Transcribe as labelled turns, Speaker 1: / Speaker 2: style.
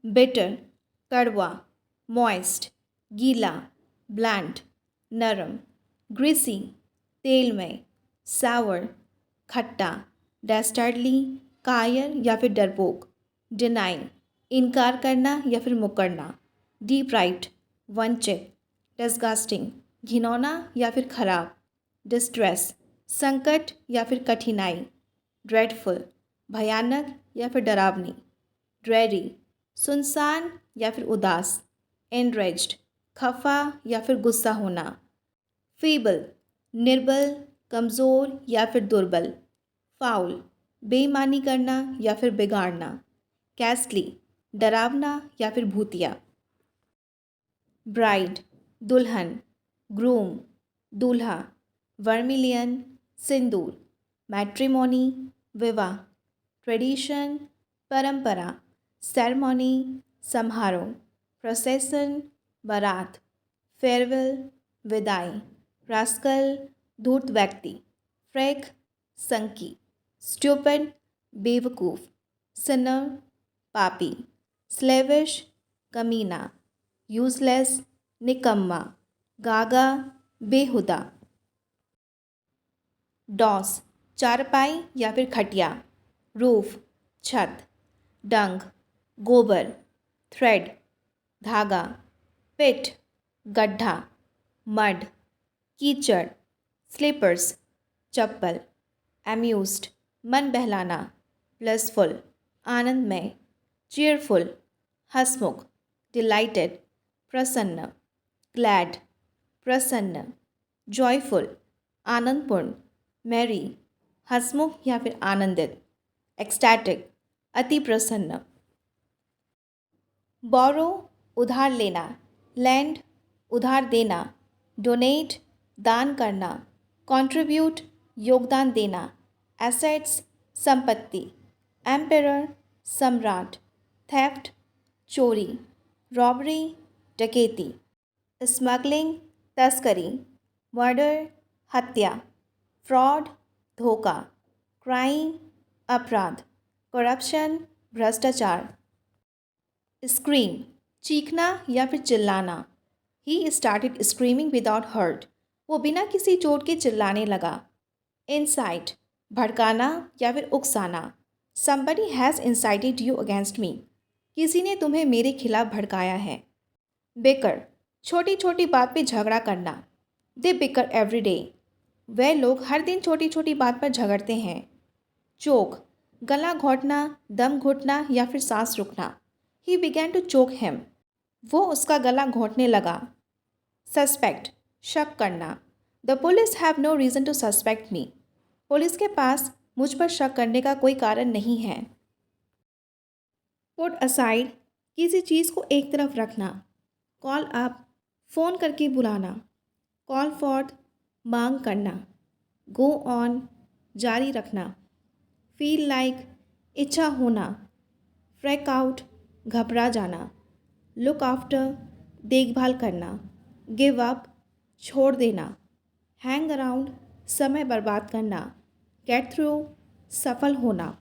Speaker 1: Bitter कड़वा, moist गीला, bland नरम, ग्रीसी तेल में, सावर खट्टा, डेस्टार्डली कायर या फिर डरपोक, डिनाई इनकार करना या फिर मुकरना, डीप्राइव्ड वंचित, डिस्गस्टिंग घिनौना या फिर खराब, डिस्ट्रेस संकट या फिर कठिनाई, ड्रेडफुल भयानक या फिर डरावनी, ड्रेरी सुनसान या फिर उदास, एनरेज्ड खफा या फिर गुस्सा होना, फीबल निर्बल कमज़ोर या फिर दुर्बल, फाउल बेईमानी करना या फिर बिगाड़ना, कैस्टली डरावना या फिर भूतिया, ब्राइड दुल्हन, ग्रूम दूल्हा, वर्मिलियन सिंदूर, मैट्रिमोनी विवाह, ट्रेडिशन परंपरा, सेरेमनी समारोह, प्रोसेसन बारात, फेयरवेल विदाई, रास्कल धूर्त व्यक्ति, फ्रैक संकी, स्टूपिड बेवकूफ़, सिनर पापी, स्लेविश कमीना, यूजलेस निकम्मा, गागा बेहुदा, डॉस चारपाई या फिर खटिया, रूफ छत, डंग गोबर, थ्रेड धागा, पिट गड्ढा, मड कीचड़, स्लीपर्स चप्पल, एम्यूज्ड मन बहलाना, ब्लिसफुल आनंदमय, चीयरफुल हंसमुख, डिलाइटेड प्रसन्न, ग्लैड प्रसन्न, जॉयफुल आनंदपूर्ण, मैरी हंसमुख या फिर आनंदित, एक्सटैटिक अति प्रसन्न, बोरो उधार लेना, लैंड उधार देना, डोनेट दान करना, कंट्रीब्यूट योगदान देना, एसेट्स संपत्ति, एम्परर सम्राट, थेफ्ट चोरी, रॉबरी डकैती, स्मगलिंग तस्करी, मर्डर हत्या, फ्रॉड धोखा, क्राइम अपराध, करप्शन भ्रष्टाचार, स्क्रीम चीखना या फिर चिल्लाना, he started screaming without hurt, वो बिना किसी चोट के चिल्लाने लगा, इंसाइट भड़काना या फिर उकसाना, somebody has incited you against me, किसी ने तुम्हें मेरे खिलाफ भड़काया है, बिकर छोटी छोटी बात पे झगड़ा करना, दे बिकर एवरी डे, वे लोग हर दिन छोटी छोटी बात पर झगड़ते हैं, चोक गला घोटना, दम घुटना या फिर सांस रुकना, he began to choke him, वो उसका गला घोंटने लगा, सस्पेक्ट शक करना, the police have no reason to suspect me, police के पास मुझ पर शक करने का कोई कारण नहीं है, पुट असाइड किसी चीज़ को एक तरफ रखना, कॉल अप फ़ोन करके बुलाना, कॉल फॉर्थ मांग करना, गो ऑन जारी रखना, फील लाइक इच्छा होना, फ्रैक आउट घबरा जाना, लुक आफ्टर देखभाल करना, गिव अप छोड़ देना, हैंग अराउंड समय बर्बाद करना, गेट थ्रू सफल होना।